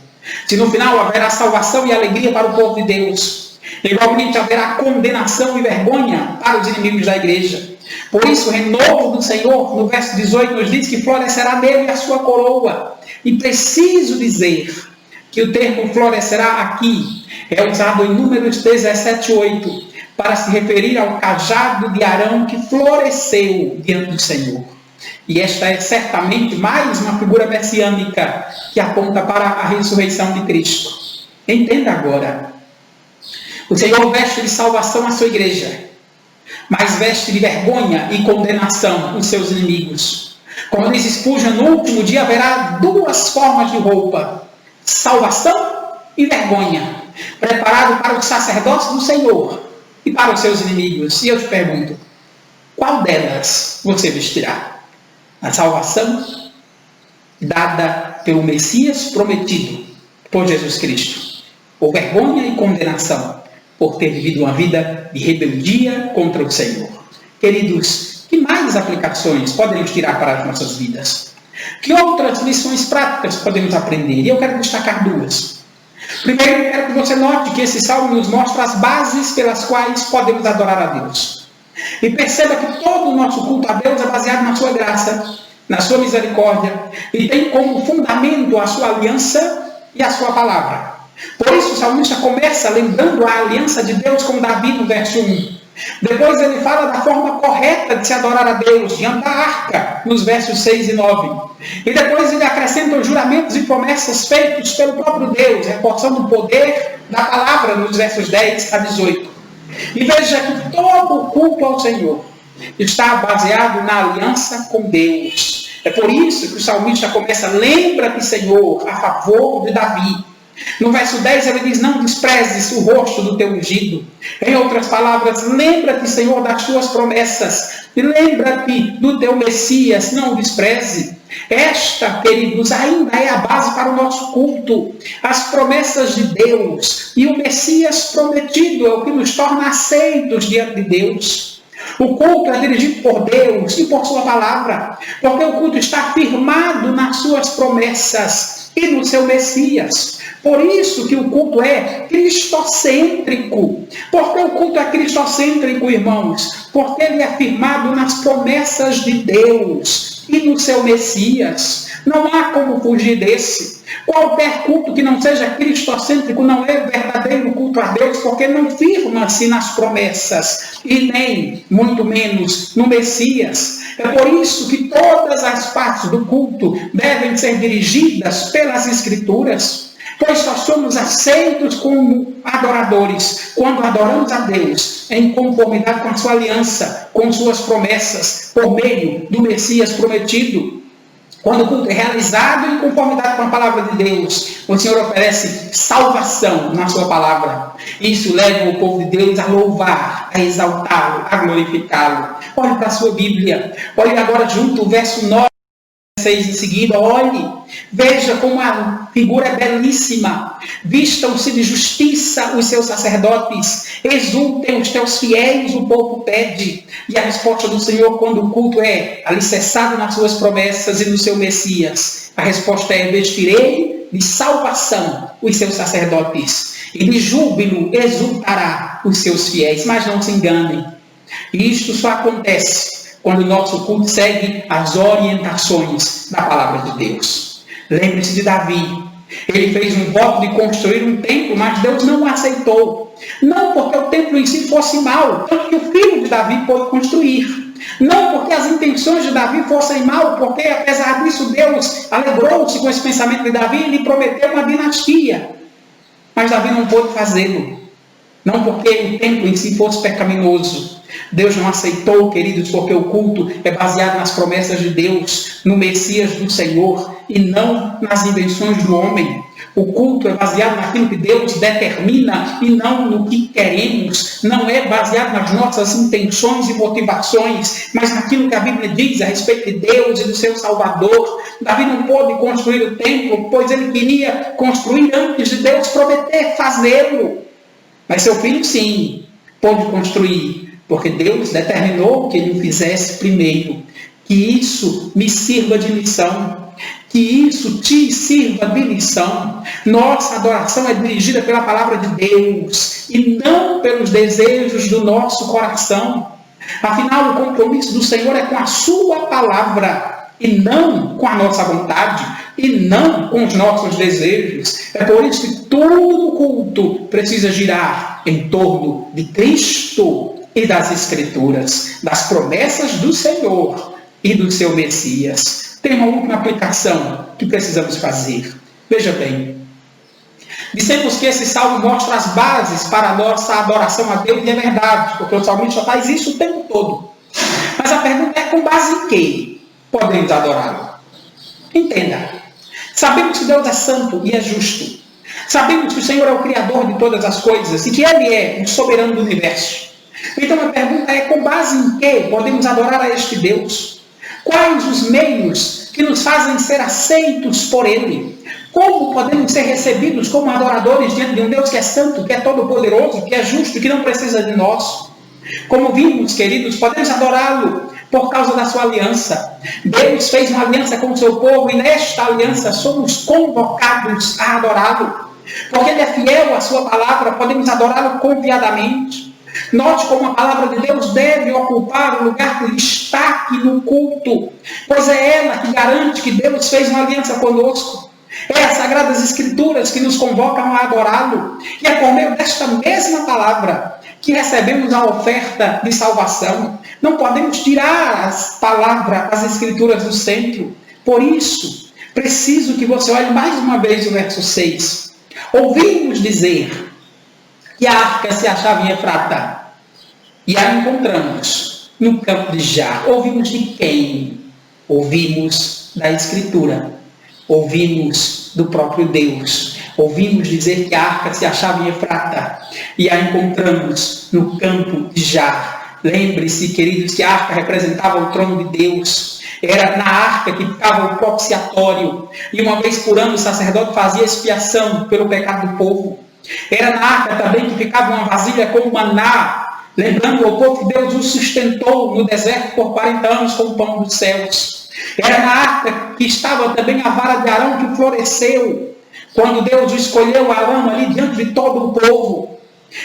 Se no final haverá salvação e alegria para o povo de Deus, igualmente haverá condenação e vergonha para os inimigos da igreja. Por isso, o renovo do Senhor, no verso 18, nos diz que florescerá nele a sua coroa. E preciso dizer que o termo florescerá aqui é usado em Números 17:8 para se referir ao cajado de Arão que floresceu diante do Senhor. E esta é certamente mais uma figura messiânica que aponta para a ressurreição de Cristo. Entenda agora. O Senhor veste de salvação a sua igreja, mas veste de vergonha e condenação os seus inimigos. Como diz Spurgeon, no último dia haverá duas formas de roupa: salvação e vergonha, preparado para os sacerdotes do Senhor e para os seus inimigos. E eu te pergunto, qual delas você vestirá? A salvação dada pelo Messias prometido por Jesus Cristo, ou vergonha e condenação por ter vivido uma vida de rebeldia contra o Senhor? Queridos, que mais aplicações podemos tirar para as nossas vidas? Que outras lições práticas podemos aprender? E eu quero destacar duas. Primeiro, eu quero que você note que esse salmo nos mostra as bases pelas quais podemos adorar a Deus. E perceba que todo o nosso culto a Deus é baseado na sua graça, na sua misericórdia, e tem como fundamento a sua aliança e a sua palavra. Por isso o salmista começa lembrando a aliança de Deus com Davi no verso 1. Depois ele fala da forma correta de se adorar a Deus, diante da arca, nos versos 6 e 9. E depois ele acrescenta os juramentos e promessas feitos pelo próprio Deus, reforçando o poder da palavra nos versos 10 a 18. E veja que todo o culto ao Senhor está baseado na aliança com Deus. É por isso que o salmista começa: lembra-te, Senhor, a favor de Davi. No verso 10 ele diz: não desprezes o rosto do teu ungido. Em outras palavras, lembra-te, Senhor, das tuas promessas. E lembra-te do teu Messias, não o despreze. Esta, queridos, ainda é a base para o nosso culto. As promessas de Deus e o Messias prometido é o que nos torna aceitos diante de Deus. O culto é dirigido por Deus e por sua palavra, porque o culto está firmado nas suas promessas e no seu Messias. Por isso que o culto é cristocêntrico. Por que o culto é cristocêntrico, irmãos? Porque ele é firmado nas promessas de Deus e no seu Messias. Não há como fugir desse. Qualquer culto que não seja cristocêntrico não é verdadeiro culto a Deus, porque não firma-se nas promessas e nem, muito menos, no Messias. É por isso que todas as partes do culto devem ser dirigidas pelas Escrituras, pois só somos aceitos como adoradores quando adoramos a Deus em conformidade com a sua aliança, com suas promessas, por meio do Messias prometido. Quando o culto é realizado em conformidade com a palavra de Deus, o Senhor oferece salvação na sua palavra. Isso leva o povo de Deus a louvar, a exaltá-lo, a glorificá-lo. Olhe para a sua Bíblia. Olhe agora junto o verso 9. Em seguida, olhe, veja como a figura é belíssima. Vistam-se de justiça os seus sacerdotes, exultem os teus fiéis, o povo pede. E a resposta do Senhor, quando o culto é alicerçado nas suas promessas e no seu Messias, a resposta é: vestirei de salvação os seus sacerdotes, e de júbilo exultará os seus fiéis. Mas não se enganem, isto só acontece quando o nosso culto segue as orientações da palavra de Deus. Lembre-se de Davi. Ele fez um voto de construir um templo, mas Deus não o aceitou. Não porque o templo em si fosse mau, tanto que o filho de Davi pôde construir. Não porque as intenções de Davi fossem mal, porque apesar disso Deus alegrou-se com esse pensamento de Davi e lhe prometeu uma dinastia. Mas Davi não pôde fazê-lo. Não porque o templo em si fosse pecaminoso, Deus não aceitou, queridos, porque o culto é baseado nas promessas de Deus, no Messias do Senhor, e não nas invenções do homem. O culto é baseado naquilo que Deus determina e não no que queremos. Não é baseado nas nossas intenções e motivações, mas naquilo que a Bíblia diz a respeito de Deus e do seu Salvador. Davi não pôde construir o templo, pois ele queria construir antes de Deus prometer fazê-lo. Mas seu filho, sim, pôde construir, porque Deus determinou que ele o fizesse primeiro. Que isso me sirva de lição. Que isso te sirva de lição. Nossa adoração é dirigida pela palavra de Deus e não pelos desejos do nosso coração. Afinal, o compromisso do Senhor é com a sua palavra e não com a nossa vontade e não com os nossos desejos. É por isso que todo culto precisa girar em torno de Cristo e das Escrituras, das promessas do Senhor e do seu Messias. Tem uma última aplicação que precisamos fazer. Veja bem, dissemos que esse salmo mostra as bases para a nossa adoração a Deus, e é verdade, porque o salmista faz isso o tempo todo. Mas a pergunta é: com base em que podemos adorá-lo? Entenda, sabemos que Deus é santo e é justo. Sabemos que o Senhor é o Criador de todas as coisas e que Ele é o soberano do universo. Então a pergunta é: com base em que podemos adorar a este Deus? Quais os meios que nos fazem ser aceitos por Ele? Como podemos ser recebidos como adoradores diante de um Deus que é santo, que é todo-poderoso, que é justo e que não precisa de nós? Como vimos, queridos, podemos adorá-lo por causa da sua aliança. Deus fez uma aliança com o seu povo e nesta aliança somos convocados a adorá-lo. Porque Ele é fiel à sua palavra, podemos adorá-lo confiadamente. Note como a palavra de Deus deve ocupar o lugar de destaque no culto, pois é ela que garante que Deus fez uma aliança conosco. É as Sagradas Escrituras que nos convocam a adorá-lo, e é por meio desta mesma palavra que recebemos a oferta de salvação. Não podemos tirar as palavras, as Escrituras do centro. Por isso, preciso que você olhe mais uma vez o verso 6. Ouvimos dizer que a arca se achava em Efrata, e a encontramos no campo de Jar. Ouvimos de quem? Ouvimos da Escritura, ouvimos do próprio Deus. Ouvimos dizer que a arca se achava em Efrata, e a encontramos no campo de Jar. Lembre-se, queridos, que a arca representava o trono de Deus. Era na arca que ficava o propiciatório, e uma vez por ano o sacerdote fazia expiação pelo pecado do povo. Era na arca também que ficava uma vasilha com o maná, lembrando ao povo que Deus o sustentou no deserto por 40 anos com o pão dos céus. Era na arca que estava também a vara de Arão que floresceu, quando Deus escolheu Arão ali diante de todo o povo.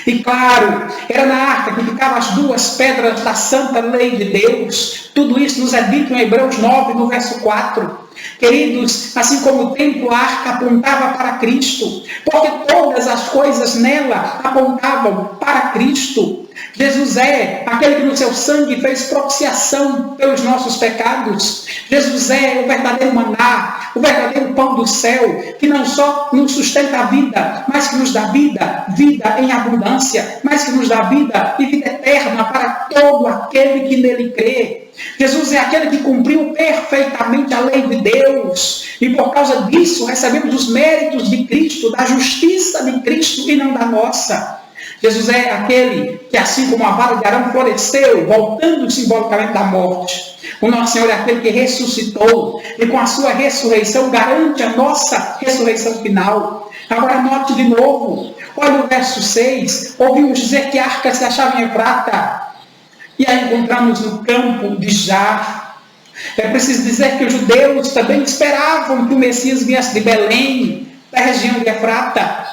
E claro, era na arca que ficavam as duas pedras da santa lei de Deus. Tudo isso nos é dito em Hebreus 9, no verso 4. Queridos, assim como o templo, a arca apontava para Cristo, porque todas as coisas nela apontavam para Cristo. Jesus é aquele que no seu sangue fez propiciação pelos nossos pecados. Jesus é o verdadeiro maná, o verdadeiro pão do céu, que não só nos sustenta a vida, mas que nos dá vida, vida em abundância, mas que nos dá vida e vida eterna para todo aquele que nele crê. Jesus é aquele que cumpriu perfeitamente a lei de Deus, e por causa disso recebemos os méritos de Cristo, da justiça de Cristo e não da nossa. Jesus é aquele que, assim como a vara de Arão floresceu, voltando simbolicamente da morte, o nosso Senhor é aquele que ressuscitou, e com a sua ressurreição garante a nossa ressurreição final. Agora note de novo, olha o verso 6, ouvimos dizer que a arca se achava em Efrata, e a encontramos no campo de Jar. É preciso dizer que os judeus também esperavam que o Messias viesse de Belém, da região de Efrata.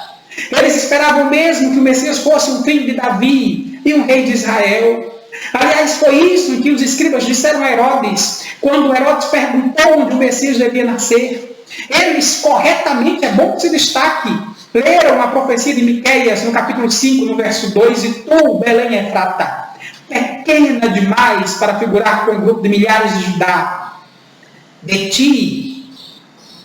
Eles esperavam mesmo que o Messias fosse um filho de Davi e um rei de Israel. Aliás, foi isso que os escribas disseram a Herodes, quando Herodes perguntou onde o Messias devia nascer. Eles, corretamente, é bom que se destaque, leram a profecia de Miqueias, no capítulo 5, no verso 2, e tu, Belém Efrata, pequena demais para figurar com um grupo de milhares de Judá. De ti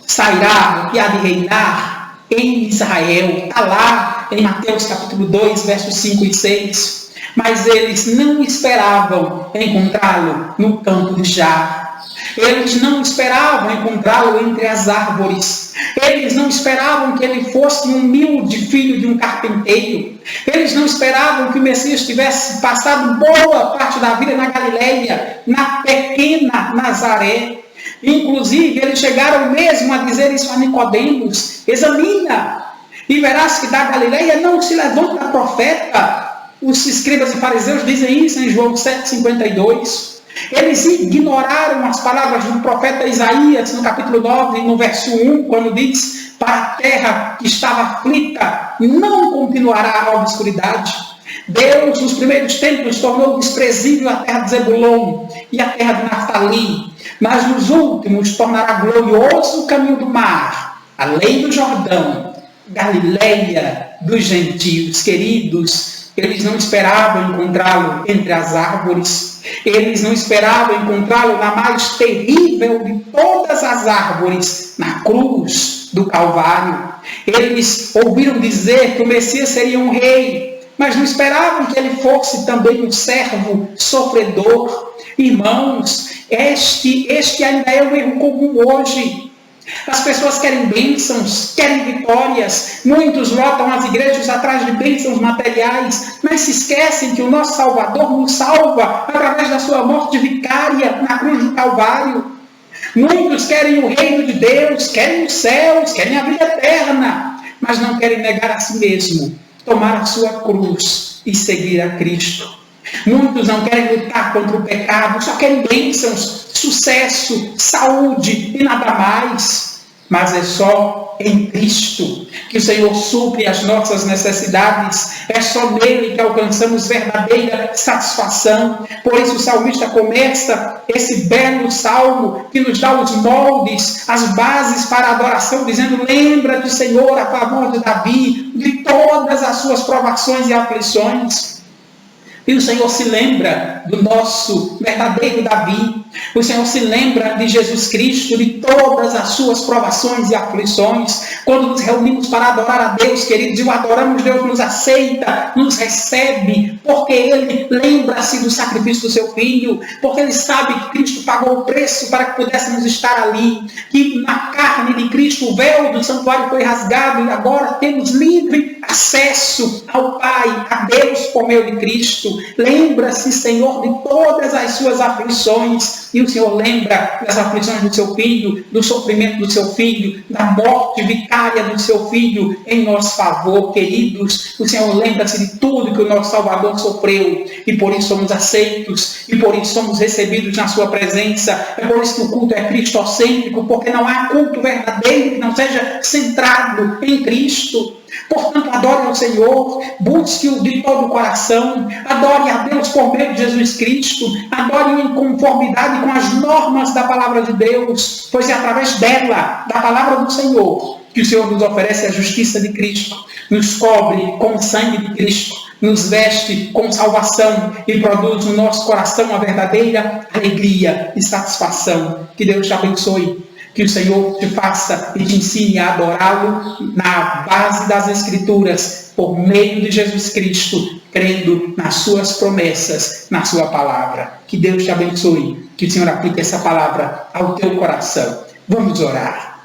sairá o que há de reinar em Israel. Está lá em Mateus capítulo 2, versos 5 e 6. Mas eles não esperavam encontrá-lo no campo de Jar. Eles não esperavam encontrá-lo entre as árvores. Eles não esperavam que ele fosse um humilde filho de um carpinteiro. Eles não esperavam que o Messias tivesse passado boa parte da vida na Galileia, na pequena Nazaré. Inclusive, eles chegaram mesmo a dizer isso a Nicodemos: examina, e verás que da Galileia não se levanta profeta. Os escribas e fariseus dizem isso em João 7,52. Eles ignoraram as palavras do profeta Isaías, no capítulo 9, no verso 1, quando diz: para a terra que estava aflita, não continuará a obscuridade. Deus, nos primeiros tempos, tornou desprezível a terra de Zebulon e a terra de Naftali, mas nos últimos tornará glorioso o caminho do mar, além do Jordão, Galileia dos gentios. Queridos, eles não esperavam encontrá-lo entre as árvores. Eles não esperavam encontrá-lo na mais terrível de todas as árvores, na cruz do Calvário. Eles ouviram dizer que o Messias seria um rei, mas não esperavam que ele fosse também um servo sofredor. Irmãos, este ainda é um erro comum hoje. As pessoas querem bênçãos, querem vitórias. Muitos lotam as igrejas atrás de bênçãos materiais, mas se esquecem que o nosso Salvador nos salva através da sua morte vicária na cruz do Calvário. Muitos querem o reino de Deus, querem os céus, querem a vida eterna, mas não querem negar a si mesmo, tomar a sua cruz e seguir a Cristo. Muitos não querem lutar contra o pecado, só querem bênçãos, sucesso, saúde e nada mais. Mas é só em Cristo que o Senhor supre as nossas necessidades. É só nele que alcançamos verdadeira satisfação. Por isso o salmista começa esse belo salmo que nos dá os moldes, as bases para a adoração, dizendo: lembra-te, Senhor, a favor de Davi, de todas as suas provações e aflições. E o Senhor se lembra do nosso verdadeiro Davi. O Senhor se lembra de Jesus Cristo, de todas as suas provações e aflições. Quando nos reunimos para adorar a Deus, queridos, e o adoramos, Deus nos aceita, nos recebe, porque Ele lembra-se do sacrifício do seu Filho, porque Ele sabe que Cristo pagou o preço para que pudéssemos estar ali, que na carne de Cristo o véu do santuário foi rasgado e agora temos livre acesso ao Pai, a Deus por meio de Cristo. Lembra-se, Senhor, de todas as suas aflições, e o Senhor lembra das aflições do seu Filho, do sofrimento do seu Filho, da morte vicária do seu Filho em nosso favor, queridos. O Senhor lembra-se de tudo que o nosso Salvador sofreu, e por isso somos aceitos, e por isso somos recebidos na sua presença. É por isso que o culto é cristocêntrico, porque não há culto verdadeiro que não seja centrado em Cristo. Portanto, adore ao Senhor, busque-o de todo o coração, adore a Deus por meio de Jesus Cristo, adore-o em conformidade com as normas da palavra de Deus, pois é através dela, da palavra do Senhor, que o Senhor nos oferece a justiça de Cristo, nos cobre com o sangue de Cristo, nos veste com salvação e produz no nosso coração a verdadeira alegria e satisfação. Que Deus te abençoe. Que o Senhor te faça e te ensine a adorá-lo na base das Escrituras, por meio de Jesus Cristo, crendo nas suas promessas, na sua palavra. Que Deus te abençoe, que o Senhor aplique essa palavra ao teu coração. Vamos orar.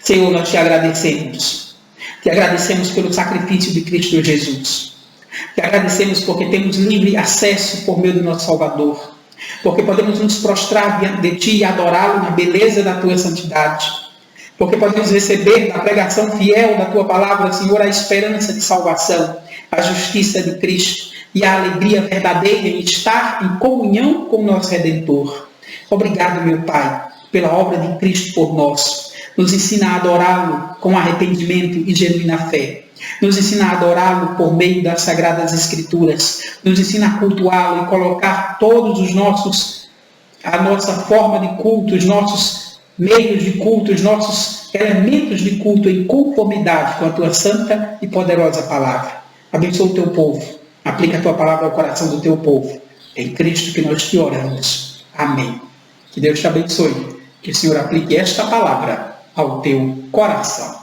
Senhor, nós te agradecemos. Te agradecemos pelo sacrifício de Cristo Jesus. Te agradecemos porque temos livre acesso por meio do nosso Salvador. Porque podemos nos prostrar diante de Ti e adorá-lo na beleza da Tua santidade. Porque podemos receber da pregação fiel da Tua palavra, Senhor, a esperança de salvação, a justiça de Cristo e a alegria verdadeira em estar em comunhão com o nosso Redentor. Obrigado, meu Pai, pela obra de Cristo por nós. Nos ensina a adorá-lo com arrependimento e genuína fé. Nos ensina a adorá-lo por meio das Sagradas Escrituras. Nos ensina a cultuá-lo e colocar todos a nossa forma de culto, os nossos meios de culto, os nossos elementos de culto em conformidade com a Tua santa e poderosa palavra. Abençoa o Teu povo. Aplica a Tua palavra ao coração do Teu povo. É em Cristo que nós te oramos. Amém. Que Deus te abençoe. Que o Senhor aplique esta palavra ao teu coração.